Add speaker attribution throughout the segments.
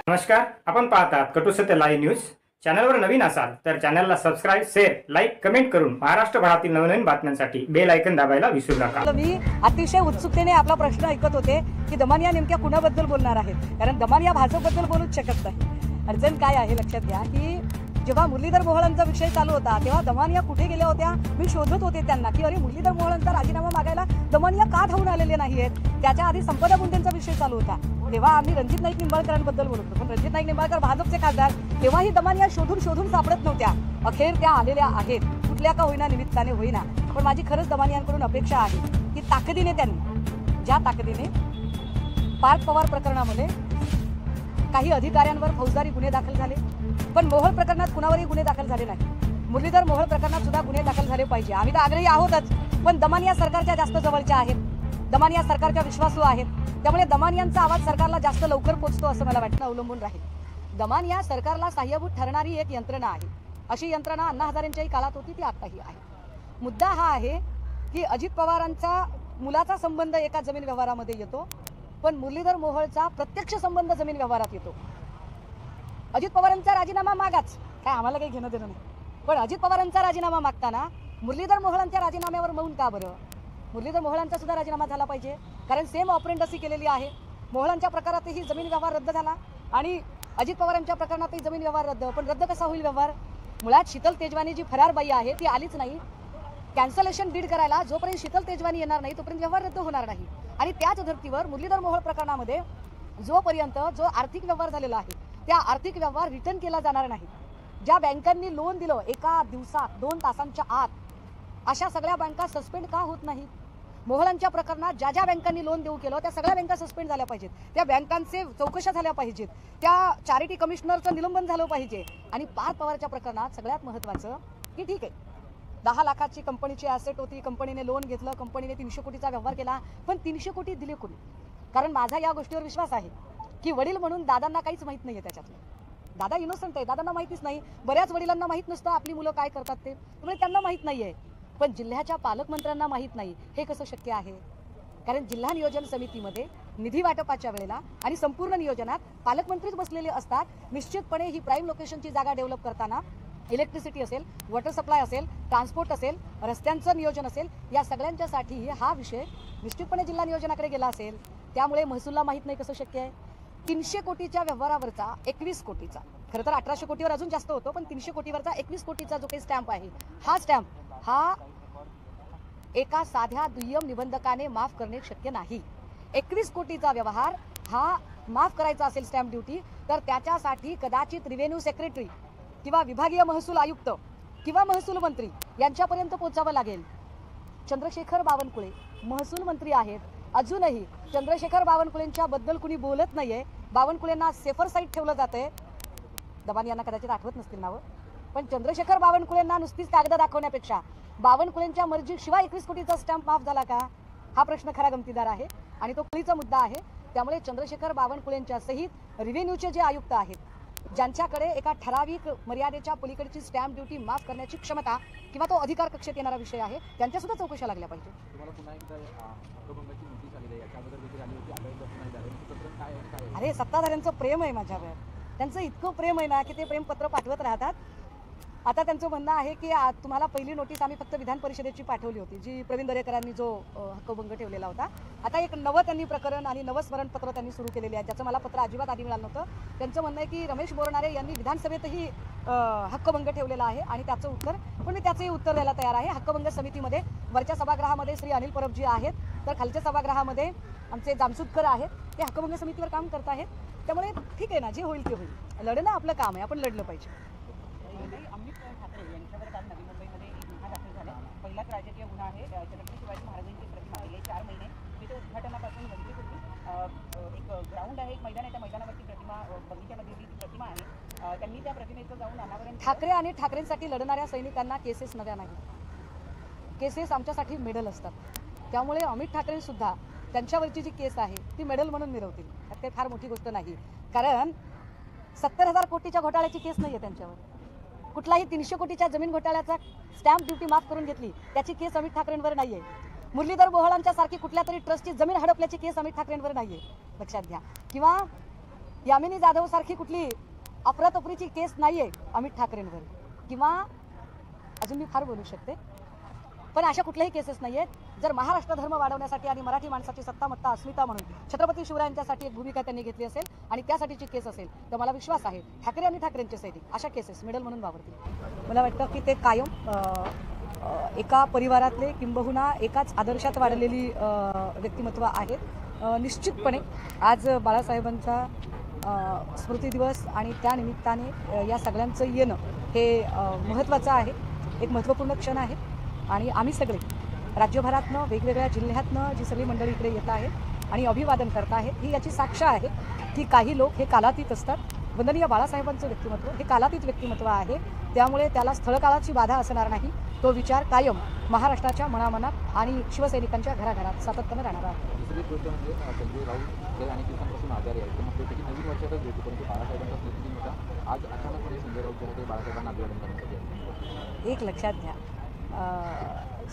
Speaker 1: नमस्कार, आपण पाहतात कटू सत्य लाईव्ह न्यूज। चॅनलवर नवीन असाल तर चॅनलला सबस्क्राइब, शेअर, लाईक, कमेंट करून महाराष्ट्रभरातील नवनवीन बातम्यांसाठी बेल आयकॉन दाबायला विसरू नका।
Speaker 2: मी अतिशय उत्सुकतेने आपला प्रश्न ऐकत होते की दमानिया नेमक्या कुणाबद्दल बोलणार आहेत, कारण दमानिया भाजपबद्दल बोलूच शकत नाही। अडचण काय आहे लक्षात घ्या की जेव्हा मुरलीधर मोहोळांचा विषय चालू होता तेव्हा दमानिया कुठे गेल्या होत्या मी शोधत होते त्यांना की अरे मुरलीधर मोहोळांचा राजीनामा मागायला दमानिया का धावून आलेले नाहीत। त्याच्या आधी संपदा गुंडेंचा विषय चालू होता तेव्हा आम्ही रणजित नाईक निंबाळकरांबद्दल बोलत होतो, पण रणजित नाईक निंबाळकर भाजपचे खासदार तेव्हाही दमानिया शोधून सापडत नव्हत्या। अखेर त्या आलेल्या आहेत, कुठल्या का होईना निमित्ताने होईना, पण माझी खरंच दमानियांकडून अपेक्षा आहे की ताकदीने त्यांनी ज्या ताकदीने पार्थ पवार प्रकरणामध्ये काही अधिकाऱ्यांवर फौजदारी गुन्हे दाखल झाले, पण मोहोळ प्रकरणात कुणावरही गुन्हे दाखल झाले नाही। मुरलीधर मोहोळ प्रकरणात सुद्धा गुन्हे दाखल झाले पाहिजे, आम्ही तर आग्रही आहोतच, पण दमानिया सरकारच्या जास्त जवळच्या आहेत, दमानिया सरकारच्या विश्वासू आहेत, त्यामुळे दमानियांचा आवाज सरकारला जास्त लवकर पोहोचतो असं मला वाटतं अवलंबून राहील। दमानिया सरकारला सहाय्यभूत ठरणारी एक यंत्रणा आहे, अशी यंत्रणा अण्णा हजारेंच्याही काळात होती, ती आताही आहे। मुद्दा हा आहे की अजित पवारांचा मुलाचा संबंध एका जमीन व्यवहारामध्ये येतो, पण मुरलीधर मोहोळचा प्रत्यक्ष संबंध जमीन व्यवहारात येतो। अजित पवारांचा राजीनामा मागाच, काय आम्हाला काही घेणं देणं नाही, पण अजित पवारांचा राजीनामा मागताना मुरलीधर मोहोळांच्या राजीनाम्यावर मौन का बरं? मुरलीधर मोहोळांचा सुद्धा राजीनामा झाला पाहिजे, कारण सेम ऑपरेंडसी केलेली आहे। मोहोळांच्या प्रकारातही जमीन व्यवहार रद्द झाला आणि अजित पवारांच्या प्रकरणातही जमीन व्यवहार रद्द, पण रद्द कसा होईल व्यवहार? मुळात शीतल तेजवानी जी फरार बाई आहे ती आलीच नाही, कॅन्सलेशन डीड करायला जोपर्यंत शीतल तेजवानी येणार नाही तोपर्यंत व्यवहार रद्द होणार नाही। आणि त्याच धर्तीवर मुरलीधर मोहोळ प्रकरणामध्ये जोपर्यंत जो आर्थिक व्यवहार झालेला आहे त्या आर्थिक व्यवहार रिटर्न केला जाणार नाही। ज्या बँकांनी लोन दिलं एका दिवसात 2 तासांच्या आत, अशा सगळ्या बँका सस्पेंड का होत नाहीत? मोहोळांच्या प्रकरणात ज्या ज्या बँकांनी लोन देऊ केलं त्या सगळ्या बँका सस्पेंड झाल्या पाहिजेत, त्या बँकांचे चौकशा झाल्या पाहिजेत, त्या चॅरिटी कमिशनरचं निलंबन झालं पाहिजे। आणि पार्थ पवारच्या प्रकरणात सगळ्यात महत्त्वाचं की ठीक आहे 10 लाखाची कंपनीची ॲसेट होती, कंपनीने लोन घेतलं, कंपनीने 300 कोटीचा व्यवहार केला, पण 300 कोटी दिले कोणी? कारण माझा या गोष्टीवर विश्वास आहे की वडील म्हणून दादांना काहीच माहित नाहीये त्याच्यातलं, दादा इनोसंट आहे, दादांना माहितीच नाही। बऱ्याच वडिलांना माहित नसतं आपली मुलं काय करतात ते, त्यामुळे त्यांना माहित नाहीये, पण जिल्ह्याच्या पालकमंत्र्यांना माहित नाही, हे कसं शक्य आहे? कारण जिल्हा नियोजन समितीमध्ये निधी वाटपाच्या वेळेला आणि संपूर्ण नियोजनात पालकमंत्रीच बसलेले असतात। निश्चितपणे ही प्राईम लोकेशनची जागा डेव्हलप करताना इलेक्ट्रिसिटी असेल, वॉटर सप्लाय असेल, ट्रान्सपोर्ट असेल, रस्त्यांचं नियोजन असेल, या सगळ्यांच्यासाठी हा विषय निश्चितपणे जिल्हा नियोजनाकडे गेला असेल, त्यामुळे महसूलला माहित नाही कसं शक्य आहे? 300 कोटीच्या व्यवहारावरचा 21 कोटीचा, खरं तर 1800 कोटीवर अजून जास्त होतो, पण 300 कोटीवरचा 21 कोटीचा जो काही स्टॅम्प आहे, हा स्टॅम्प हा एका साध्या दुय्यम निबंधकाने माफ करणे शक्य नाही। 21 कोटीचा व्यवहार हा माफ करायचा असेल स्टॅम्प ड्युटी, तर त्याच्यासाठी कदाचित रिव्हेन्यू सेक्रेटरी किंवा विभागीय महसूल आयुक्त किंवा महसूल मंत्री यांच्यापर्यंत पोहोचावं लागेल। चंद्रशेखर बावनकुळे महसूल मंत्री आहेत, अजूनही चंद्रशेखर बावनकुळेंच्या बद्दल कुणी बोलत नाहीये, बावनकुळेंना सेफर साईड ठेवलं जातंय। दमानियांना कदाचित आठवत नसतील नावं, पण चंद्रशेखर बावनकुळेंना नुसतीच कागद दाखवण्यापेक्षा बावनकुळेंच्या मर्जीशिवाय 21 कोटीचा स्टॅम्प माफ झाला का, हा प्रश्न खरा गमतीदार आहे आणि तो कळीचा मुद्दा आहे। त्यामुळे चंद्रशेखर बावनकुळेंच्या सहित रिव्हेन्यूचे जे आयुक्त आहेत, ज्यांच्याकडे एका ठराविक मर्यादेच्या पलीकडची स्टॅम्प ड्युटी माफ करण्याची क्षमता किंवा तो अधिकार कक्षेत येणारा विषय आहे, त्यांच्या सुद्धा चौकशा लागल्या पाहिजे। अरे सत्ताधाऱ्यांचं प्रेम आहे माझ्यावर, त्यांचं इतकं प्रेम आहे ना की ते प्रेमपत्र पाठवत राहतात। आता त्यांचं म्हणणं आहे की तुम्हाला पहिली नोटीस आम्ही फक्त विधान परिषदेची पाठवली होती, जी प्रवीण दरेकरांनी जो हक्कभंग ठेवलेला होता। आता एक नवं त्यांनी प्रकरण आणि नवं स्मरणपत्र त्यांनी सुरू केलेले आहे, ज्याचं मला पत्र अजिबात आधी मिळालं नव्हतं। त्यांचं म्हणणं आहे की रमेश बोरनारे यांनी विधानसभेतही हक्कभंग ठेवलेला आहे आणि त्याचं उत्तर, पण मी त्याचंही उत्तर द्यायला तयार आहे। हक्कभंग समितीमध्ये वरच्या सभागृहामध्ये श्री अनिल परबजी आहेत, तर खालच्या सभागृहामध्ये आमचे जामसुदकर आहेत, ते हक्कभंग समितीवर काम करत आहेत। त्यामुळे ठीक आहे ना, जे होईल ते होईल, लढणं आपलं काम आहे, आपण लढलं पाहिजे।
Speaker 3: अमित ठाकरे यांच्यावर काल नवी मुंबईमध्ये एक गुन्हा दाखल झाला, पहिलाच राजकीय गुन्हा आहे। छत्रपती शिवाजी महाराजांची प्रतिमा गेले 4 महिने तिथे उद्घाटनापासून वंचित होती। एक ग्राउंड आहे, एक मैदान आहे, त्या मैदानावरती प्रतिमा बगीच्यामध्ये ती प्रतिमा आहे, त्यांनी त्या प्रतिमेचं जाऊन अनावरण।
Speaker 2: ठाकरे आणि ठाकरेंसाठी लढणाऱ्या सैनिकांना केसेस नव्या नाही, केसेस आमच्यासाठी मेडल असतात। त्यामुळे अमित ठाकरे सुद्धा त्यांच्यावरची जी केस आहे ती मेडल म्हणून मिळवतील, त्यात काही फार मोठी गोष्ट नाही, कारण 70,000 कोटीच्या घोटाळ्याची केस नाही आहे त्यांच्यावर। कुठलाही 300 कोटीच्या जमीन घोटाळ्याचा स्टॅम्प ड्युटी माफ करून घेतली त्याची केस अमित ठाकरेंवर नाही आहे। मुरलीधर मोहोळांच्या सारखी कुठल्या तरी ट्रस्टची जमीन हडपल्याची केस अमित ठाकरेंवर नाहीये, लक्षात घ्या। किंवा यामिनी जाधव सारखी कुठली अफरातफरीची केस नाहीये अमित ठाकरेंवर, किंवा अजून मी फार बोलू शकते, पण अशा कुठल्याही केसेस नाही आहेत. जर महाराष्ट्र धर्म वाढवण्यासाठी आणि मराठी माणसाची सत्तामत्ता अस्मिता म्हणून छत्रपती शिवरायांच्यासाठी एक भूमिका त्यांनी घेतली असेल आणि त्यासाठीची केस असेल, तर मला विश्वास आहे ठाकरे आणि ठाकरेंचे सैनिक अशा केसेस मिडल म्हणून वावरतील. मला वाटतं की ते कायम एका परिवारातले किंबहुना एकाच आदर्शात वाढलेली व्यक्तिमत्व आहेत. निश्चितपणे आज बाळासाहेबांचा स्मृती दिवस आणि त्या निमित्ताने या सगळ्यांचं येणं हे महत्त्वाचं आहे, एक महत्त्वपूर्ण क्षण आहे. आणि आम्ही सगळे राज्यभरातनं वेगवेगळ्या जिल्ह्यातनं जी सगळी मंडळी इकडे येत आहेत आणि अभिवादन करत आहेत, ही याची साक्ष आहे की काही लोक हे कालातीत असतात. वंदनीय बाळासाहेबांचं व्यक्तिमत्व हे कालातीत व्यक्तिमत्व आहे, त्यामुळे त्याला स्थळकाळाची बाधा असणार नाही. तो विचार कायम महाराष्ट्राच्या मनामनात आणि शिवसैनिकांच्या घराघरात सातत्यानं राहणार आहे.
Speaker 4: दुसरी गोष्ट म्हणजे संजय राऊत गेल्या अनेक दिवसांपासून आजारी आहे, तर त्याची नवीन वर्षातच भेटू, परंतु बाळासाहेबांचा स्मृती होता. आज अचानकपणे संजय राऊत जे बाळासाहेबांना अभिवादन करण्यासाठी
Speaker 2: एक लक्षात घ्या,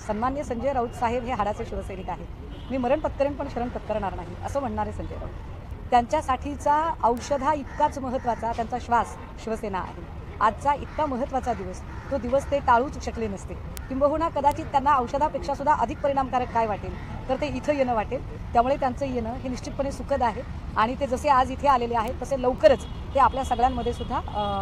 Speaker 2: सन्मान्य संजय राऊत साहेब हे हाडाचे शिवसैनिक आहेत. मी मरण पत्करेन पण शरण पत्करणार नाही असं म्हणणारे संजय राऊत. त्यांच्यासाठीचा औषधा इतकाच महत्त्वाचा त्यांचा श्वास शिवसेना आहे. आजचा इतका महत्त्वाचा दिवस, तो दिवस ते टाळूच शकले नसते. किंबहुना कदाचित त्यांना औषधापेक्षा सुद्धा अधिक परिणामकारक काय वाटेल तर ते इथं येणं वाटेल. त्यामुळे त्यांचं येणं हे निश्चितपणे सुखद आहे आणि ते जसे आज इथे आलेले आहेत तसे लवकरच ते आपल्या सगळ्यांमध्ये सुद्धा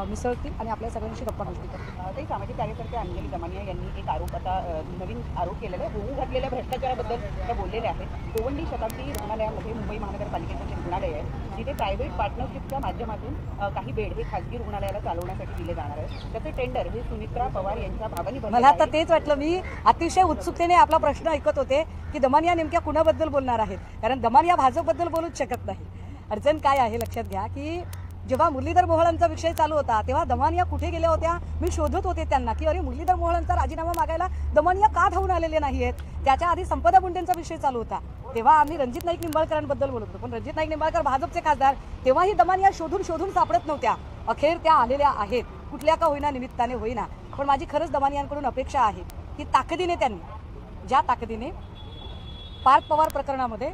Speaker 2: मिसळतील आणि आपल्या सगळ्यांशी गप्पा गोष्टी करतील.
Speaker 3: ते सामाजिक कार्यकर्ते अंजली दमानिया यांनी एक आरोप आता नवीन आरोप केलेला आहे. होऊ घातलेल्या भ्रष्टाचाराबद्दल त्या बोललेल्या आहेत. गोवंडी शताब्दी रुग्णालयामध्ये मुंबई महानगरपालिकेचं जे रुग्णालय आहे, जिथे प्रायव्हेट पार्टनरशिपच्या माध्यमातून काही बेड हे खासगी रुग्णालयाला चालवण्यासाठी दिले जाणार आहे. त्याचे टेंडर हे सुमित्रा पवार यांच्या भावानी
Speaker 2: मला आता तेच वाटलं. मी अतिशय उत्सुकतेने आपला प्रश्न ऐकत होते की दमानिया नेमक्या कुणाबद्दल बोलणार आहेत, कारण दमानिया भाजपबद्दल बोलूच शकत नाही. अडचण काय आहे लक्षात घ्या की जेव्हा मुरलीधर मोहोळांचा विषय चालू होता तेव्हा दमानिया कुठे गेल्या होत्या. मी शोधत होते त्यांना की अरे मुरलीधर मोहोळांचा राजीनामा मागायला दमानिया का धावून आलेले नाही आहेत. त्याच्या आधी संपदा मुंडेंचा विषय चालू होता, तेव्हा आम्ही रणजित नाईक निंबाळकरांबद्दल बोलत होतो, पण रणजित नाईक निंबाळकर भाजपचे खासदार, तेव्हाही दमानिया शोधून सापडत नव्हत्या. अखेर त्या आलेल्या आहेत, कुठल्या का होईना निमित्ताने होईना. पण माझी खरंच दमानियांकडून अपेक्षा आहे की ताकदीने त्यांनी ज्या ताकदीने पार्थ पवार प्रकरणामध्ये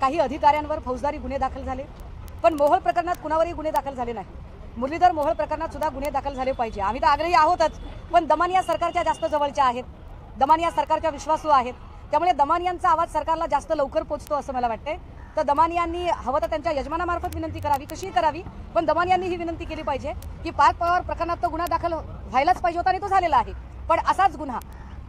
Speaker 2: काही अधिकाऱ्यांवर फौजदारी गुन्हे दाखल झाले, पण मोहोळ प्रकरणात कुणावरही गुन्हे दाखल झाले नाही. मुरलीधर मोहोळ प्रकरणात सुद्धा गुन्हे दाखल झाले पाहिजे. आम्ही तर आग्रही आहोतच, पण दमानिया सरकारच्या जास्त जवळच्या आहेत, दमानिया सरकारच्या विश्वासू आहेत. त्यामुळे दमानियांचा आवाज सरकारला जास्त लवकर पोहोचतो असं मला वाटते. तर दमानियांनी हवं तर त्यांच्या यजमानामार्फत विनंती करावी, कशी करावी, पण दमानियांनी ही विनंती केली पाहिजे की पार्थ पवार प्रकरणात तो गुन्हा दाखल व्हायलाच पाहिजे होता आणि तो झालेला आहे, पण असाच गुन्हा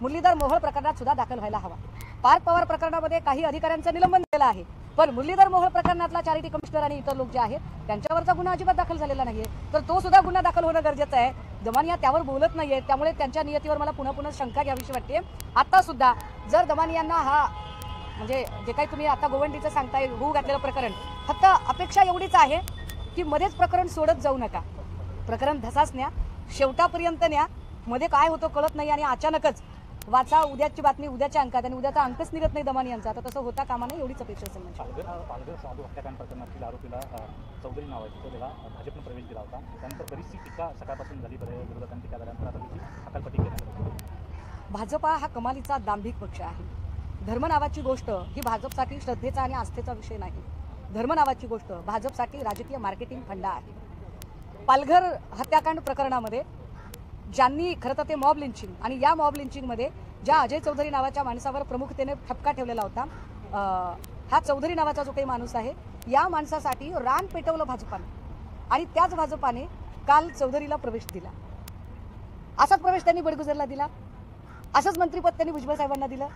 Speaker 2: मुरलीधर मोहोळ प्रकरणात सुद्धा दाखल व्हायला हवा. पार्थ पवार प्रकरणामध्ये काही अधिकाऱ्यांचं निलंबन झालेलं आहे, पण मुरलीधर मोहोळ प्रकरणातला चॅरिटी कमिशनर आणि इतर लोक जे आहेत त्यांच्यावरचा गुन्हा अजिबात दाखल झालेला नाहीये, तर तो सुद्धा गुन्हा दाखल होणं गरजेचं आहे. दमानिया त्यावर बोलत नाहीये, त्यामुळे त्यांच्या नियतीवर मला पुन्हा शंका घ्यावीशी वाटते. आता सुद्धा जर दमानियांना हा म्हणजे जे काही तुम्ही आता गोवंडीचं सांगताय होऊ घातलेलं प्रकरण, फक्त अपेक्षा एवढीच आहे की मध्येच प्रकरण सोडत जाऊ नका. प्रकरण धसाच न्या, शेवटापर्यंत न्या. मध्ये काय होतं कळत नाही आणि अचानकच वाचा उद्याची बातमी उद्याच्या अंकात आणि उद्याचा अंकच निघत नाही दमानियांचा. तर तसं होता कामा नये एवढीच अपेक्षा असेल.
Speaker 4: पालघर साधू हत्याकांड प्रकरणातील आरोपीला चौधरी नाव आहे, तो त्याला भाजपनं प्रवेश दिला होता. त्यानंतर बरीचशी टीका सकाळपासून झाली, विरोधकांनी टीका झाल्यानंतर आता त्याची हकालपट्टी करण्यात आली.
Speaker 2: भाजपा हा कमालीचा दांभिक पक्ष आहे. धर्म नावाची गोष्ट ही भाजपसाठी श्रद्धेचा आणि आस्थेचा विषय नाही. धर्म नावाची गोष्ट भाजपसाठी राजकीय मार्केटिंग फंडा आहे. पालघर हत्याकांड प्रकरणामध्ये ज्यांनी खरं तर ते मॉब लिंचिंग आणि या मॉब लिंचिंगमध्ये ज्या अजय चौधरी नावाच्या माणसावर प्रमुखतेने ठपका ठेवलेला होता, हा चौधरी नावाचा जो काही माणूस आहे या माणसासाठी रान पेटवलं भाजपाने आणि त्याच भाजपाने काल चौधरीला प्रवेश दिला. असाच प्रवेश त्यांनी बडगुजरला दिला, असंच मंत्रिपद त्यांनी भुजबळ साहेबांना दिलं,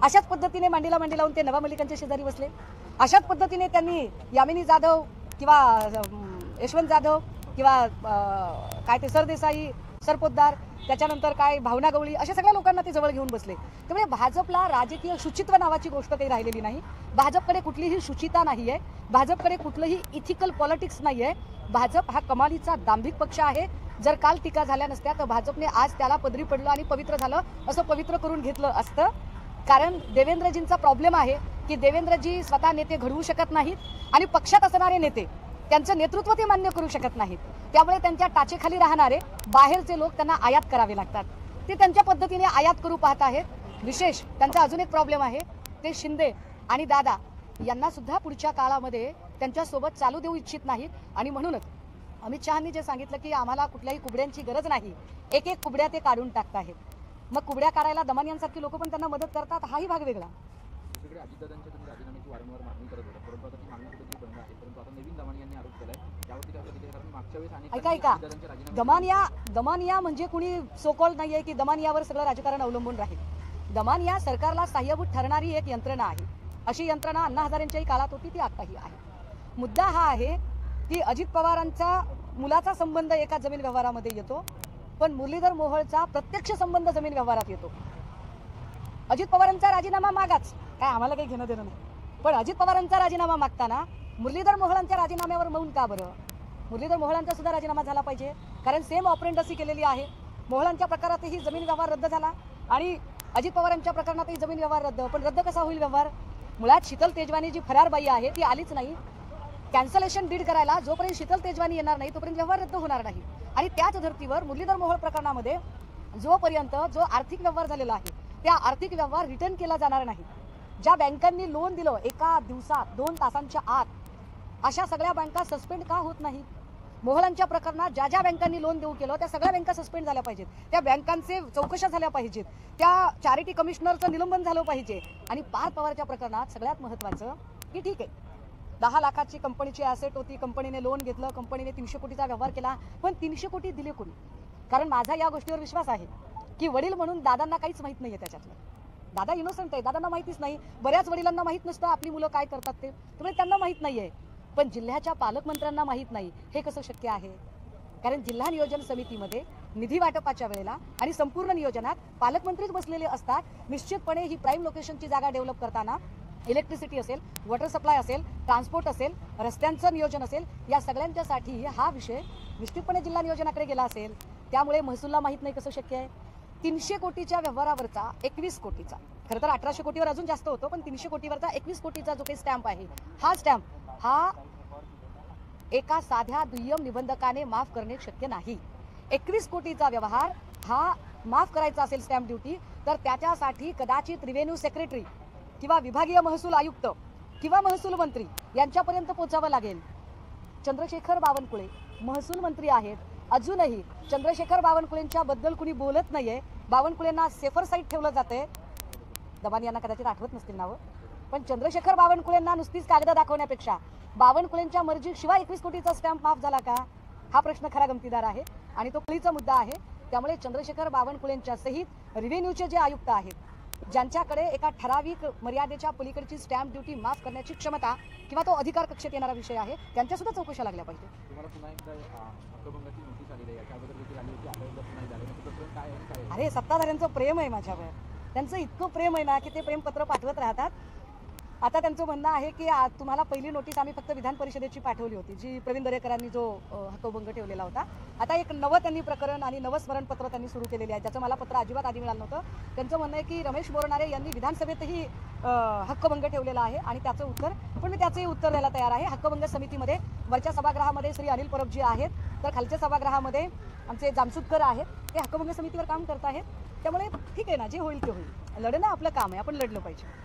Speaker 2: अशाच पद्धतीने मांडीला मांडी लावून ते नवा मलिकांच्या शेजारी बसले, अशाच पद्धतीने त्यांनी यामिनी जाधव किंवा यशवंत जाधव किंवा काय ते सरदेसाई सरपोतदार त्याच्यानंतर काय भावना गवळी अशा सगळ्या लोकांना ते जवळ घेऊन बसले. त्यामुळे भाजपला राजकीय शुचित्व नावाची गोष्ट काही राहिलेली नाही. भाजपकडे कुठलीही शुचिता नाही आहे, भाजपकडे कुठलंही इथिकल पॉलिटिक्स नाही आहे. भाजप हा कमालीचा दांभिक पक्ष आहे. जर काल टीका झाल्या नसत्या तर भाजपने आज त्याला पदरी पडलं आणि पवित्र झालं असं पवित्र करून घेतलं असतं. कारण देवेंद्रजींचा प्रॉब्लेम आहे की देवेंद्रजी स्वतः नेते घडवू शकत नाहीत आणि पक्षात असणारे नेते त्यांचं नेतृत्व ते मान्य करू शकत नाहीत. त्यामुळे त्यांच्या टाचेखाली राहणारे बाहेरचे लोक त्यांना आयात करावे लागतात. ते त्यांच्या पद्धतीने आयात करू पाहत आहेत. विशेष त्यांचा अजून एक प्रॉब्लेम आहे, ते शिंदे आणि दादा यांना सुद्धा पुढच्या काळामध्ये त्यांच्यासोबत चालू देऊ इच्छित नाहीत. आणि म्हणूनच अमित शहांनी जे सांगितलं की आम्हाला कुठल्याही कुबड्यांची गरज नाही, एक एक कुबड्या ते काढून टाकताहेत. मग कुबड्या काढायला दमानियांसारखी लोक पण त्यांना मदत करतात, हाही भाग वेगळा.
Speaker 4: दुसरीकडे अजितदादांच्या तुम्ही राजीनाम्याची वारंवार मागणी करत होता, परंतु आता ती मागणी कुठेतरी बंद आहे. परंतु आता नवीन दमानी यांनी आरोप केलाय, त्यावरती काय प्रतिक्रिया? कारण मागच्या वेळेस अनेक
Speaker 2: ऐका
Speaker 4: अजितदादांच्या राजीनाम्याची
Speaker 2: दमानिया म्हणजे कुणी सोकॉल नाहीये की दमानियावर सगळं राजकारण अवलंबून राहील. दमानिया सरकारला सहाय्यभूत ठरणारी एक यंत्रणा आहे. अशी यंत्रणा अण्णा हजारेंच्याही काळात होती, ती आताही आहे. मुद्दा हा आहे की अजित पवारांचा मुलाचा संबंध एका जमीन व्यवहारामध्ये येतो, पण मुरलीधर मोहोळचा प्रत्यक्ष संबंध जमीन व्यवहारात येतो. अजित पवारांचा राजीनामा मागाच, काय आम्हाला काही घेणं देणं नाही, पण अजित पवारांचा राजीनामा मागताना मुरलीधर मोहोळांच्या राजीनाम्यावर मौन का बरं? मुरलीधर मोहोळांचा सुद्धा राजीनामा झाला पाहिजे, कारण सेम ऑपरेंडसी केलेली आहे. मोहोळांच्या प्रकारातही जमीन व्यवहार रद्द झाला आणि अजित पवारांच्या प्रकरणातही जमीन व्यवहार रद्द. पण रद्द कसा होईल व्यवहार? मुळात शीतल तेजवानी जी फरार बाई आहे ती आलीच नाही. कॅन्सलेशन डीड करायला जोपर्यंत शीतल तेजवानी येणार नाही तोपर्यंत व्यवहार रद्द होणार नाही. आणि त्याच धर्तीवर मुरलीधर मोहोळ प्रकरणामध्ये जोपर्यंत जो आर्थिक व्यवहार झालेला आहे त्या आर्थिक व्यवहार रिटर्न केला जाणार नाही. ज्या बँकांनी लोन दिलं एका दिवसात 2 तासांच्या आत, अशा सगळ्या बँका सस्पेंड का होत नाहीत? मोहोळांच्या प्रकरणात ज्या ज्या बँकांनी लोन देऊ केलं त्या सगळ्या बँका सस्पेंड झाल्या पाहिजेत, त्या बँकांचे चौकशा झाल्या पाहिजेत, त्या चॅरिटी कमिशनरचं निलंबन झालं पाहिजे. आणि पार्थ पवारच्या प्रकरणात सगळ्यात महत्त्वाचं की ठीक आहे 10 लाखाची कंपनीची ॲसेट होती, कंपनीने लोन घेतलं, कंपनीने 300 कोटीचा व्यवहार केला, पण 300 कोटी दिले कोणी? कारण माझा या गोष्टीवर विश्वास आहे की वडील म्हणून दादांना काहीच माहीत नाहीये त्याच्यातलं. दादा इनोसंट आहे, दादांना माहितीच नाही. बऱ्याच वडिलांना माहीत नसतं आपली मुलं काय करतात ते, त्यामुळे त्यांना माहीत नाहीये. पण जिल्ह्याच्या पालकमंत्र्यांना माहीत नाही, हे कसं शक्य आहे? कारण जिल्हा नियोजन समितीमध्ये निधी वाटपाच्या वेळेला आणि संपूर्ण नियोजनात पालकमंत्रीच बसलेले असतात. निश्चितपणे ही प्राईम लोकेशनची जागा डेव्हलप करताना इलेक्ट्रिसिटी असेल, वॉटर सप्लाय असेल, ट्रान्सपोर्ट असेल, रस्त्यांचं नियोजन असेल, या सगळ्यांच्यासाठी हा विषय निश्चितपणे जिल्हा नियोजनाकडे गेला असेल. त्यामुळे महसूलला माहीत नाही कसं शक्य आहे? 300 कोटीच्या व्यवहारावरचा 21 कोटीचा, खरं तर 1800 कोटीवर अजून जास्त होतो, पण 300 कोटीवरचा 21 कोटीचा जो काही स्टॅम्प आहे, हा स्टॅम्प हा एका साध्या दुय्यम निबंधकाने माफ करणे शक्य नाही. 21 कोटीचा व्यवहार हा माफ करायचा असेल स्टॅम्प ड्युटी, तर त्याच्यासाठी कदाचित रिव्हेन्यू सेक्रेटरी किंवा विभागीय महसूल आयुक्त किंवा महसूल मंत्री यांच्यापर्यंत पोहोचावं लागेल. चंद्रशेखर बावनकुळे महसूल मंत्री आहेत, अजूनही चंद्रशेखर बावनकुळेंच्या बद्दल कुणी बोलत नाहीये. बावनकुळेंना सेफर साईड ठेवलं जाते. दबानी यांना कदाचित आठवत नसतील नावं, पण चंद्रशेखर बावनकुळेंना नुसतीच कागद दाखवण्यापेक्षा बावनकुळेंच्या मर्जीशिवाय 21 कोटीचा स्टॅम्प माफ झाला का, हा प्रश्न खरा गमतीदार आहे आणि तो कळीचा मुद्दा आहे. त्यामुळे चंद्रशेखर बावनकुळेंच्या सहित रिव्हेन्यूचे जे आयुक्त आहेत, ज्यांच्याकडे एका ठराविक मर्यादेच्या पलीकडची स्टॅम्प ड्युटी माफ करण्याची क्षमता किंवा तो अधिकार कक्षेत येणारा विषय आहे, त्यांच्या सुद्धा चौकशा लागल्या पाहिजे.
Speaker 4: तुम्हाला पुन्हा एकदा हक्कभंगाची नोटीस आलेली आहे, त्याबद्दल देखील आली होती, आता एकदा पुन्हा झाली नाही, तर काय आहे काय?
Speaker 2: अरे सत्ताधाऱ्यांचं प्रेम आहे माझ्यावर, त्यांचं इतकं प्रेम आहे ना की ते प्रेमपत्र पाठवत राहतात. आता त्यांचं म्हणणं आहे की तुम्हाला पहिली नोटीस आम्ही फक्त विधान परिषदेची पाठवली होती, जी प्रवीण दरेकरांनी जो हक्कभंग ठेवलेला होता. आता एक नवं त्यांनी प्रकरण आणि नवं स्मरणपत्र त्यांनी सुरू केलेले आहे, ज्याचं मला पत्र अजिबात आधी मिळालं नव्हतं. त्यांचं म्हणणं आहे की रमेश बोरणारे यांनी विधानसभेतही हक्कभंग ठेवलेला आहे आणि त्याचं उत्तर, पण मी त्याचंही उत्तर द्यायला तयार आहे. हक्कभंग समितीमध्ये वरच्या सभागृहामध्ये श्री अनिल परबजी आहेत, तर खालच्या सभागृहामध्ये आमचे जामसुदकर आहेत, ते हक्कभंग समितीवर काम करत आहेत. त्यामुळे ठीक आहे ना, जे होईल ते होईल. लढणं आपलं काम आहे, आपण लढलं पाहिजे.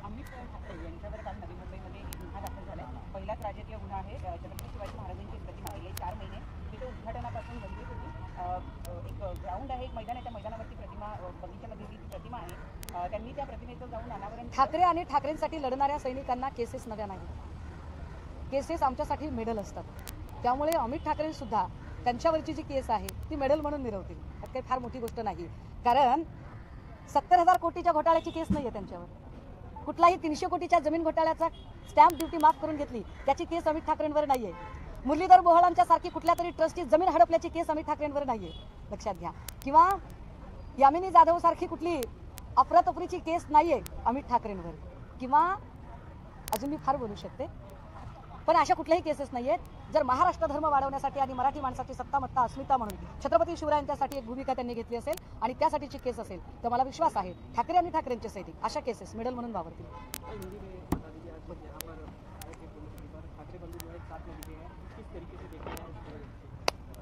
Speaker 3: अमित ठाकरे यांच्यावर काल नवी मुंबईमध्ये एक गुन्हा दाखल झाला. पहिलाच राजकीय गुन्हा आहे. छत्रपती शिवाजी महाराजांची प्रतिमा गेले 4 महिने तिथे उद्घाटनापासून बंदी होती. एक ग्राउंड आहे, एक मैदान आहे, त्या मैदानावरती प्रतिमा, बगीच्यामध्ये जी प्रतिमा आहे, त्यांनी त्या प्रतिमेचं जाऊन अनावरण.
Speaker 2: ठाकरे आणि ठाकरेंसाठी लढणाऱ्या सैनिकांना केसेस नव्या नाही, केसेस आमच्यासाठी मेडल असतात. त्यामुळे अमित ठाकरे सुद्धा त्यांच्यावरची जी केस आहे ती मेडल म्हणून मिळवतील. त्यात काही फार मोठी गोष्ट नाही, कारण 70,000 कोटीच्या घोटाळ्याची केस नाही आहे त्यांच्यावर. कुठलाही 300 कोटीच्या जमीन घोटाळ्याचा स्टॅम्प ड्युटी माफ करून घेतली त्याची केस अमित ठाकरेंवर नाहीये. मुरलीधर मोहोळांच्या सारखी कुठल्या तरी ट्रस्टची जमीन हडपल्याची केस अमित ठाकरेंवर नाहीये, लक्षात घ्या. किंवा यामिनी जाधव सारखी कुठली अफरातफरीची केस नाहीये अमित ठाकरेंवर, किंवा अजून मी फार बोलू शकते, पण अशा कुठल्याही केसेस नाहीयेत. जर महाराष्ट्र धर्म वाढवण्यासाठी आणि मराठी माणसाची सत्तामत्ता अस्मिता म्हणून छत्रपती शिवरायांच्यासाठी एक भूमिका त्यांनी घेतली असेल आणि त्यासाठीची केस असेल, तर मला विश्वास आहे ठाकरे आणि ठाकरेंचे सैनिक अशा केसेस मेडल म्हणून वावरतील.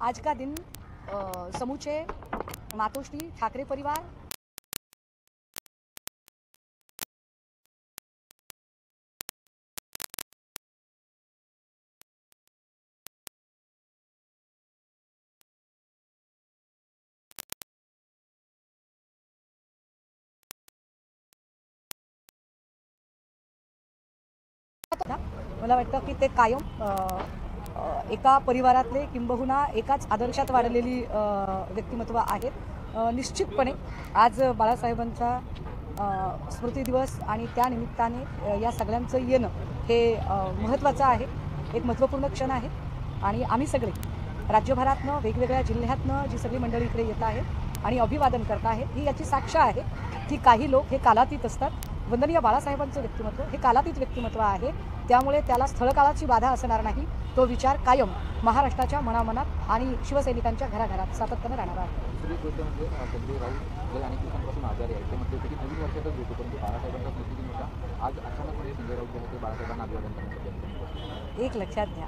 Speaker 2: आज का दिन समूचे मातोश्री ठाकरे परिवार मला वाटतं की ते कायम एका परिवारातले किंबहुना एकाच आदर्शात वाढलेली व्यक्तिमत्व आहेत. निश्चितपणे आज बाळासाहेबांचा स्मृती दिवस आणि त्या निमित्ताने या सगळ्यांचं येणं हे महत्त्वाचं आहे, एक महत्त्वपूर्ण क्षण आहे. आणि आम्ही सगळे राज्यभरातनं वेगवेगळ्या जिल्ह्यातनं जी सगळी मंडळी इकडे येत आहेत आणि अभिवादन करत आहेत, ही याची साक्ष आहे की काही लोक हे कालातीत असतात. वंदनीय बाळासाहेबांचं व्यक्तिमत्व हे कालातीत व्यक्तिमत्व आहे, त्यामुळे त्याला स्थळकाळाची बाधा असणार नाही. तो विचार कायम महाराष्ट्राच्या मनामनात आणि शिवसैनिकांच्या घराघरात सातत्यानं राहणार आहे.
Speaker 4: दुसरी गोष्ट म्हणजे संजय राऊत गेल्या अनेक दिवसांपासून आजारी आहे. ते म्हणते की नवीन वर्षातच भेटू, परंतु बाळासाहेबांचा स्मृतिदिन होता. आज अचानकपणे संजय राऊत जे आहे ते बाळासाहेबांना अभिवादन करण्यासाठी.
Speaker 2: एक लक्षात घ्या,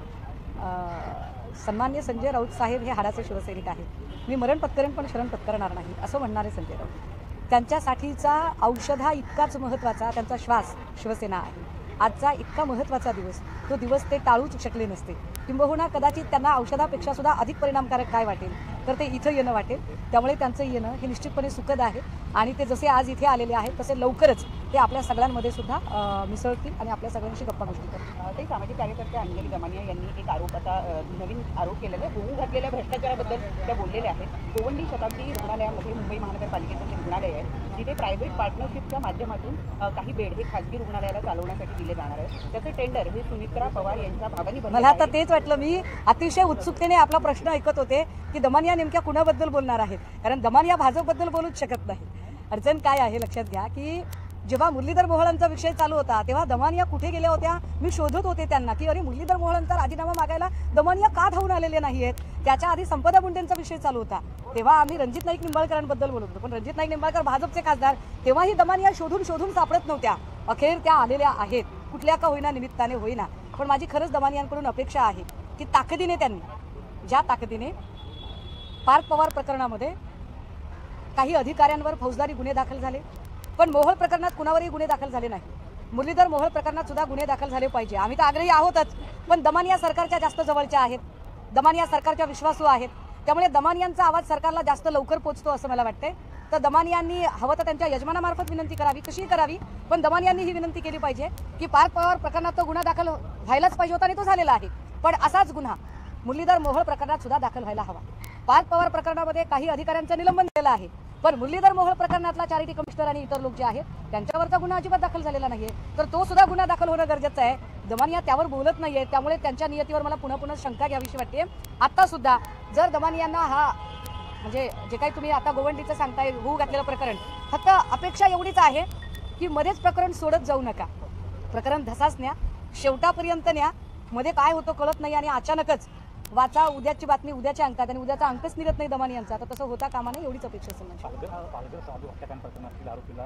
Speaker 2: सन्मान्य संजय राऊत साहेब हे हाडाचे शिवसैनिक आहेत. मी मरण पत्करेन पण शरण पत्करणार नाही असं म्हणणारे संजय राऊत. त्यांच्यासाठीचा औषधा इतकाच महत्त्वाचा त्यांचा श्वास शिवसेना आहे. आजचा इतका महत्त्वाचा दिवस, तो दिवस ते टाळूच शकले नसते. किंबहुना कदाचित त्यांना औषधापेक्षा सुद्धा अधिक परिणामकारक काय वाटेल तर ते इथं येणं वाटेल. त्यामुळे त्यांचं येणं हे निश्चितपणे सुखद आहे आणि ते जसे आज इथे आलेले आहेत तसे लवकरच ते आपल्या सगळ्यांमध्ये सुद्धा मिसळतील आणि आपल्या सगळ्यांशी गप्पा गोष्टी करतील.
Speaker 3: ते सामाजिक कार्यकर्ते अंजली दमानिया यांनी एक आरोप आता नवीन आरोप केलेला आहे. होऊ घातलेल्या भ्रष्टाचाराबद्दल त्या बोललेल्या आहेत. गोवंडी शताब्दी रुग्णालयामध्ये मुंबई महानगरपालिकेचं जे रुग्णालय आहे जिथे प्रायव्हेट पार्टनरशिपच्या माध्यमातून काही बेड हे खाजगी रुग्णालयाला चालवण्यासाठी दिले जाणार आहे. त्याचं टेंडर हे सुमित्रा पवार यांच्या भावानी
Speaker 2: मला आता तेच वाटलं. मी अतिशय उत्सुकतेने आपला प्रश्न ऐकत होते की दमानिया नेमक्या कुणाबद्दल बोलणार आहेत, कारण दमानिया भाजपबद्दल बोलूच शकत नाही. अडचण काय आहे लक्षात घ्या की जेव्हा मुरलीधर मोहोळांचा विषय चालू होता तेव्हा दमानिया कुठे गेल्या होत्या. मी शोधत होते त्यांना की अरे मुरलीधर मोहोळांचा राजीनामा मागायला दमानिया का धावून आलेले नाहीयेत. त्याच्या आधी संपदा मुंडेंचा विषय चालू होता तेव्हा आम्ही रणजित नाईक निंबाळकरांबद्दल बोलत होतो, पण रणजित नाईक निंबाळकर भाजपचे खासदार, तेव्हाही दमानिया शोधून शोधून सापडत नव्हत्या. अखेर त्या आलेल्या आहेत, कुठल्या का होईना निमित्ताने होईना. पण माझी खरंच दमानियांकडून अपेक्षा आहे की ताकदीने त्यांनी ज्या ताकदीने पार्थ पवार प्रकरणामध्ये काही अधिकाऱ्यांवर फौजदारी गुन्हे दाखल झाले, पण मोहोळ प्रकरणात कुणावरही गुन्हे दाखल झाले नाही. मुरलीधर मोहोळ प्रकरणात सुद्धा गुन्हे दाखल झाले पाहिजे. आम्ही तर आग्रही आहोतच, पण दमानिया सरकारच्या जास्त जवळच्या आहेत, दमानिया सरकारच्या विश्वासू आहेत. त्यामुळे दमानियांचा आवाज सरकारला जास्त लवकर पोहोचतो असं मला वाटतंय. तर दमानियांनी हवं तर त्यांच्या यजमानामार्फत विनंती करावी, कशीही करावी, पण दमानियांनी ही विनंती केली पाहिजे की पार्थ पवार प्रकरणात तो गुन्हा दाखल व्हायलाच पाहिजे होता आणि तो झालेला आहे. पण असाच गुन्हा मुरलीधर मोहोळ प्रकरणात सुद्धा दाखल व्हायला हवा. पार्थ पवार प्रकरणामध्ये काही अधिकाऱ्यांचं निलंबन केलं आहे, पण मुरलीधर मोहोळ प्रकरणातला चॅरिटी कमिशनर आणि इतर लोक जे आहेत त्यांच्यावरचा गुन्हा अजिबात दाखल झालेला नाहीये, तर तो सुद्धा गुन्हा दाखल होणं गरजेचं आहे. दमानिया त्यावर बोलत नाहीये, त्यामुळे त्यांच्या नियतीवर मला पुन्हा पुन्हा शंका घ्यावीशी वाटते. आता सुद्धा जर दमानियांना हा म्हणजे जे काही तुम्ही आता गोवंडीचं सांगताय होऊ घातलेलं प्रकरण, फक्त अपेक्षा एवढीच आहे की मध्येच प्रकरण सोडत जाऊ नका. प्रकरण धसाच न्या, शेवटापर्यंत न्या. मध्ये काय होतं कळत नाही आणि अचानकच वाचा उद्याची बातमी उद्याच्या अंकात आणि उद्याचा अंकच निघत नाही दमानियांचा. तर तसं होता कामा नये एवढीच अपेक्षा असेल.
Speaker 5: पालघर साधू हत्याकांड प्रकरणातील आरोपीला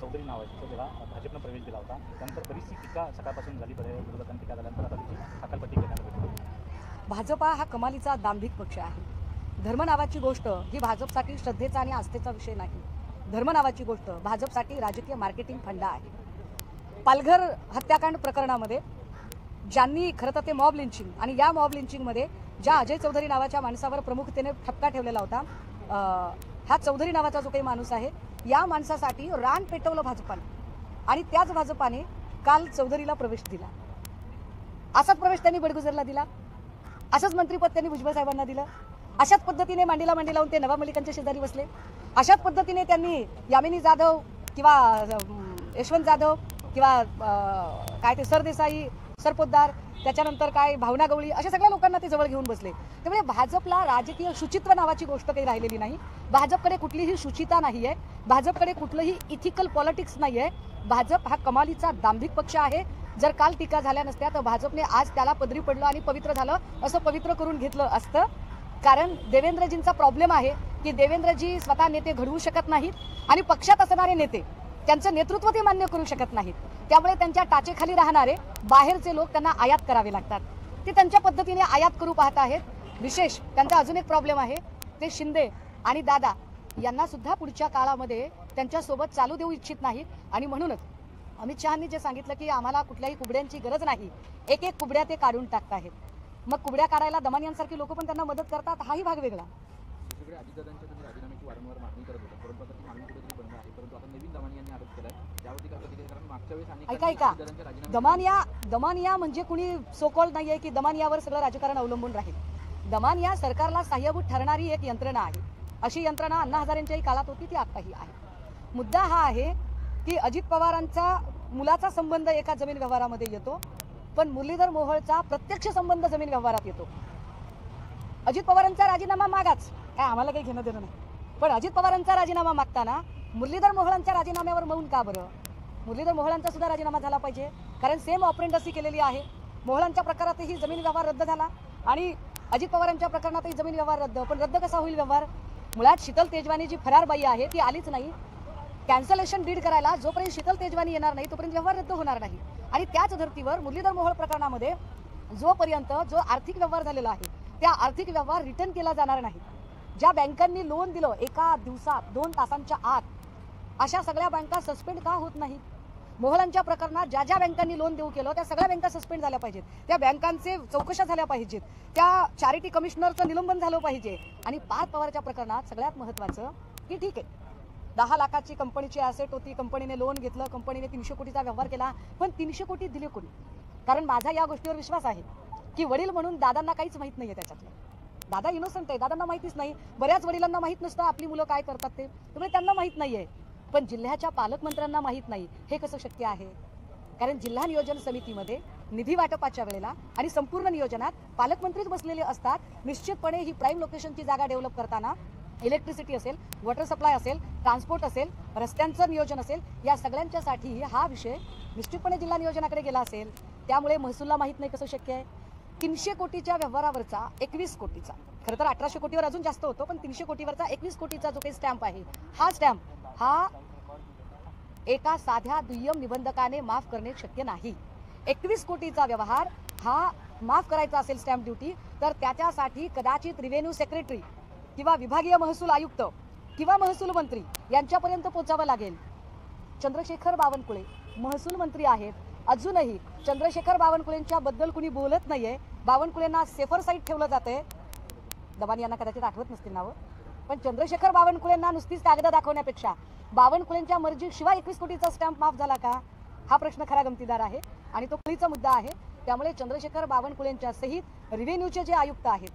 Speaker 5: चौधरी नाव आहे, तो जेव्हा भाजपनं प्रवेश दिला होता त्यानंतर बरीचशी टीका सकाळपासून झाली. विरोधकांनी टीका झाल्यानंतर आता त्याची हकालपट्टी करण्यात भेटली.
Speaker 2: भाजपा हा कमालीचा दांभिक पक्ष आहे. धर्म नावाची गोष्ट ही भाजपसाठी श्रद्धेचा आणि आस्थेचा विषय नाही. धर्म नावाची गोष्ट भाजपसाठी राजकीय मार्केटिंग फंडा आहे. पालघर हत्याकांड प्रकरणामध्ये ज्यांनी खरं तर ते मॉब लिंचिंग आणि या मॉब लिंचिंगमध्ये ज्या अजय चौधरी नावाच्या माणसावर प्रमुखतेने ठपका ठेवलेला होता, हा चौधरी नावाचा जो काही माणूस आहे या माणसासाठी रान पेटवलं भाजपाने आणि त्याच भाजपाने काल चौधरीला प्रवेश दिला. असाच प्रवेश त्यांनी बडगुजरला दिला, असंच मंत्रिपद त्यांनी भुजबळ साहेबांना दिलं, अशाच पद्धतीने मांडीला मांडी लावून ते नवाब मलिकांच्या शेजारी बसले, अशाच पद्धतीने त्यांनी यामिनी जाधव किंवा यशवंत जाधव किंवा काय ते सरदेसाई सरपोतदार त्याच्यानंतर काय भावना गवळी अशा सगळ्या लोकांना ते जवळ घेऊन बसले. त्यामुळे भाजपला राजकीय शुचित्व नावाची गोष्ट काही राहिलेली नाही. भाजपकडे कुठलीही शुचिता नाही आहे, भाजपकडे कुठलंही इथिकल पॉलिटिक्स नाही आहे. भाजप हा कमालीचा दांभिक पक्ष आहे. जर काल टीका झाल्या नसत्या तर भाजपने आज त्याला पदरी पडलं आणि पवित्र झालं असं पवित्र करून घेतलं असतं. कारण देवेंद्रजींचा प्रॉब्लेम आहे की देवेंद्रजी स्वतः नेते घडवू शकत नाहीत आणि पक्षात असणारे नेते त्यांचं नेतृत्व ते मान्य करू शकत नाहीत. त्यामुळे त्यांच्या टाचेखाली राहणारे बाहेरचे लोक त्यांना आयात करावे लागतात. ते त्यांच्या पद्धतीने आयात करू पाहत आहेत. विशेष त्यांचा अजून एक प्रॉब्लेम आहे, ते शिंदे आणि दादा यांना सुद्धा पुढच्या काळामध्ये त्यांच्यासोबत चालू देऊ इच्छित नाहीत. आणि म्हणूनच अमित शहांनी जे सांगितलं की आम्हाला कुठल्याही कुबड्यांची गरज नाही, एक एक कुबड्या ते काढून टाकत आहेत. मग कुबड्या काढायला दमानियांसारखी लोक पण त्यांना मदत करतात, हाही भाग वेगळा.
Speaker 4: दुसरीकडे अजितदादांच्या तुम्ही राजीनाम्याची वारंवार मागणी करत होता, परंतु आता ती मागणी कुठेतरी बंद आहे. परंतु आता नवीन दमानी यांनी आरोप केलाय त्यावरती काय प्रतिक्रिया, कारण मागच्या वेळेस अनेक
Speaker 2: ऐका दमानिया म्हणजे कुणी सोकॉल नाहीये की दमानियावर सगळं राजकारण अवलंबून राहील. दमानिया सरकारला सहाय्यभूत ठरणारी एक यंत्रणा आहे. अशी यंत्रणा अण्णा हजारेंच्याही काळात होती, ती आताही आहे. मुद्दा हा आहे की अजित पवारांचा मुलाचा संबंध एका जमीन व्यवहारामध्ये येतो, पण मुरलीधर मोहोळचा प्रत्यक्ष संबंध जमीन व्यवहारात येतो. अजित पवारांचा राजीनामा मागाच, काय आम्हाला काही घेणं देणं नाही, पण अजित पवारांचा राजीनामा मागताना मुरलीधर मोहोळांच्या राजीनाम्यावर मौन का बरं? मुरलीधर मोहोळांचा सुद्धा राजीनामा झाला पाहिजे, कारण सेम ऑपरेंडसी केलेली आहे. मोहोळांच्या प्रकारातही जमीन व्यवहार रद्द झाला आणि अजित पवारांच्या प्रकरणातही जमीन व्यवहार रद्द. पण रद्द कसा होईल व्यवहार? मुळात शीतल तेजवानी जी फरार बाई आहे ती आलीच नाही. कॅन्सलेशन डीड करायला जोपर्यंत शीतल तेजवानी येणार नाही तोपर्यंत व्यवहार रद्द होणार नाही. आणि त्याच धर्तीवर मुरलीधर मोहोळ प्रकरणामध्ये जोपर्यंत जो आर्थिक व्यवहार झालेला आहे त्या आर्थिक व्यवहार रिटर्न केला जाणार नाही. ज्या बँकांनी लोन दिलं एका दिवसात 2 तासांच्या आत, अशा सगळ्या बँका सस्पेंड का होत नाहीत? मोहोळांच्या प्रकरणात ज्या ज्या बँकांनी लोन देऊ केलं त्या सगळ्या बँका सस्पेंड झाल्या पाहिजेत. त्या बँकांचे चौकशा झाल्या पाहिजेत. त्या चॅरिटी कमिशनरचं निलंबन झालं पाहिजे. आणि पार्थ पवारच्या प्रकरणात सगळ्यात महत्त्वाचं की ठीक आहे 10 लाखाची कंपनीची ॲसेट होती, कंपनीने लोन घेतलं, कंपनीने 300 कोटीचा व्यवहार केला, पण 300 कोटी दिले कोणी? कारण माझा या गोष्टीवर विश्वास आहे की वडील म्हणून दादांना काहीच माहीत नाहीये त्याच्यातलं. दादा इनोसंट आहे, दादांना माहितीच नाही. बऱ्याच वडिलांना माहीत नसतं आपली मुलं काय करतात ते, त्यामुळे त्यांना माहीत नाहीये. पण जिल्ह्याच्या पालकमंत्र्यांना माहीत नाही, हे कसं शक्य आहे? कारण जिल्हा नियोजन समितीमध्ये निधी वाटपाच्या वेळेला आणि संपूर्ण नियोजनात पालकमंत्रीच बसलेले असतात. निश्चितपणे ही प्राईम लोकेशनची जागा डेव्हलप करताना इलेक्ट्रिसिटी असेल, वॉटर सप्लाय असेल, ट्रान्सपोर्ट असेल, रस्त्यांचं नियोजन असेल, या सगळ्यांच्यासाठी हा विषय निश्चितपणे जिल्हा नियोजनाकडे गेला असेल. त्यामुळे महसूलला माहीत नाही कसं शक्य आहे? 300 कोटीच्या व्यवहारावरचा 21 कोटीचा, खरं तर 1800 कोटीवर अजून जास्त होतो, पण 300 कोटीवरचा 21 कोटीचा जो काही स्टॅम्प आहे, हा स्टॅम्प हा एका साध्या दुय्यम निबंधकाने माफ करणे शक्य नाही. 21 कोटीचा व्यवहार हा माफ करायचा असेल स्टॅम्प ड्युटी, तर त्याच्यासाठी कदाचित रिव्हेन्यू सेक्रेटरी किंवा विभागीय महसूल आयुक्त किंवा महसूल मंत्री यांच्यापर्यंत पोहोचावं लागेल. चंद्रशेखर बावनकुळे महसूल मंत्री आहेत, अजूनही चंद्रशेखर बावनकुळेंच्या बद्दल कुणी बोलत नाहीये. बावनकुळेंना सेफर साईड ठेवलं जाते. दमानी यांना कदाचित आठवत नसतील नावं, पण चंद्रशेखर बावनकुळेंना नुसतीच कागद दाखवण्यापेक्षा बावनकुळेंच्या मर्जीशिवाय 21 कोटीचा स्टॅम्प माफ झाला का, हा प्रश्न खरा गमतीदार आहे आणि तो कळीचा मुद्दा आहे. त्यामुळे चंद्रशेखर बावनकुळेंच्या सहित रिव्हेन्यूचे जे आयुक्त आहेत,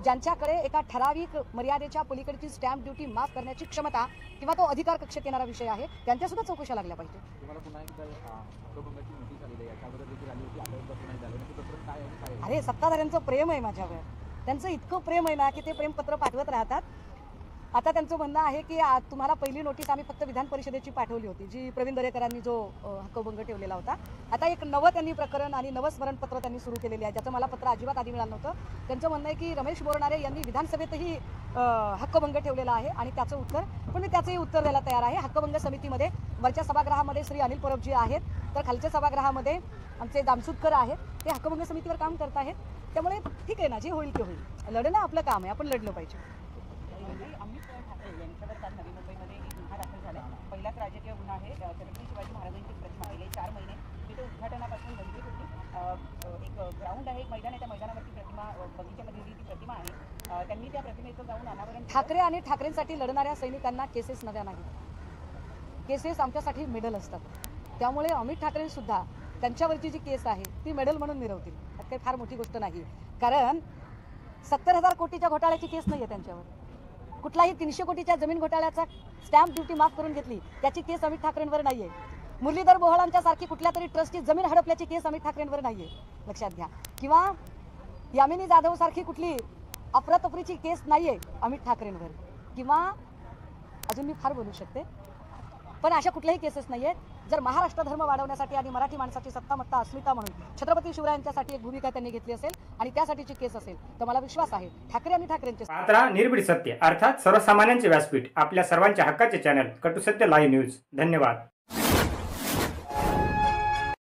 Speaker 2: ज्यांच्याकडे एका ठराविक मर्यादेच्या पलीकडची स्टॅम्प ड्युटी माफ करण्याची क्षमता किंवा तो अधिकार कक्षेत येणारा विषय आहे, त्यांच्या सुद्धा चौकशा लागल्या पाहिजे.
Speaker 4: तुम्हाला पुन्हा एकदा हक्कभंगाची नोटीस आलेली आहे, याच्याबद्दल देखील आली होती, आल्यावर नाही झालं, नक्की पत्र काय आहे काय?
Speaker 2: अरे सत्ताधाऱ्यांचं प्रेम आहे माझ्यावर, त्यांचं इतकं प्रेम आहे ना की ते प्रेमपत्र पाठवत राहतात. आता त्यांचं म्हणणं आहे की तुम्हाला पहिली नोटीस आम्ही फक्त विधान परिषदेची पाठवली होती, जी प्रवीण दरेकरांनी जो हक्कभंग ठेवलेला होता. आता एक नवं त्यांनी प्रकरण आणि नवं स्मरणपत्र त्यांनी सुरू केलेले आहे, ज्याचं मला पत्र अजिबात आधी मिळालं नव्हतं. त्यांचं म्हणणं आहे की रमेश बोरणारे यांनी विधानसभेतही हक्कभंग ठेवलेला आहे आणि त्याचं उत्तर, पण मी त्याचंही उत्तर द्यायला तयार आहे. हक्कभंग समितीमध्ये वरच्या सभागृहामध्ये श्री अनिल परबजी आहेत, तर खालच्या सभागृहामध्ये आमचे दामसुतकर आहेत. ते हक्कभंग समितीवर काम करत आहेत. त्यामुळे ठीक आहे ना, जे होईल ते होईल. लढणं आपलं काम आहे, आपण लढलं पाहिजे.
Speaker 3: अमित ठाकरे यांच्यावर काल नवी मुंबईमध्ये एक गुन्हा दाखल झाला. पहिलाच राजकीय गुन्हा आहे. छत्रपती शिवाजी महाराजांची प्रतिमा गेले 4 महिने तिथे उद्घाटनापासून वंचित होती. एक ग्राउंड आहे, एक मैदान आहे, त्या मैदानावरती प्रतिमा बगीच्यामध्ये ती प्रतिमा आहे. त्यांनी त्या प्रतिमेचं जाऊन अनावरण.
Speaker 2: ठाकरे आणि ठाकरेंसाठी लढणाऱ्या सैनिकांना केसेस नव्या नाहीत, केसेस आमच्यासाठी मेडल असतात. त्यामुळे अमित ठाकरे सुद्धा त्यांच्यावरची जी केस आहे ती मेडल म्हणून मिरवतील. त्यात काही फार मोठी गोष्ट नाही, कारण 70,000 कोटीच्या घोटाळ्याची केस नाही आहे त्यांच्यावर. कुठलाही 300 कोटीच्या जमीन घोटाळ्याचा स्टॅम्प ड्युटी माफ करून घेतली त्याची केस अमित ठाकरेंवर नाहीये. मुरलीधर मोहोळांच्या सारखी कुठल्या तरी ट्रस्टची जमीन हडपल्याची केस अमित ठाकरेंवर नाहीये, लक्षात घ्या. किंवा यामिनी जाधव सारखी कुठली अफरातफरीची केस नाहीये अमित ठाकरेंवर, किंवा अजून मी फार बोलू शकते, पण अशा कुठल्याही केसेस नाहीये. जर महाराष्ट्र धर्म वाढवण्यासाठी आणि मराठी माणसाची सत्तामत्ता अस्मिता म्हणून छत्रपती शिवरायांच्यासाठी एक भूमिका त्यांनी घेतली असेल आणि त्यासाठीची केस असेल, तर मला विश्वास आहे ठाकरे आणि ठाकरेंचे.
Speaker 1: पाहत राहा निर्भीड सत्य, अर्थात सर्वसामान्यांचे व्यासपीठ, आपल्या सर्वांच्या हक्काचे चॅनल कटू सत्य लाईव्ह न्यूज. धन्यवाद.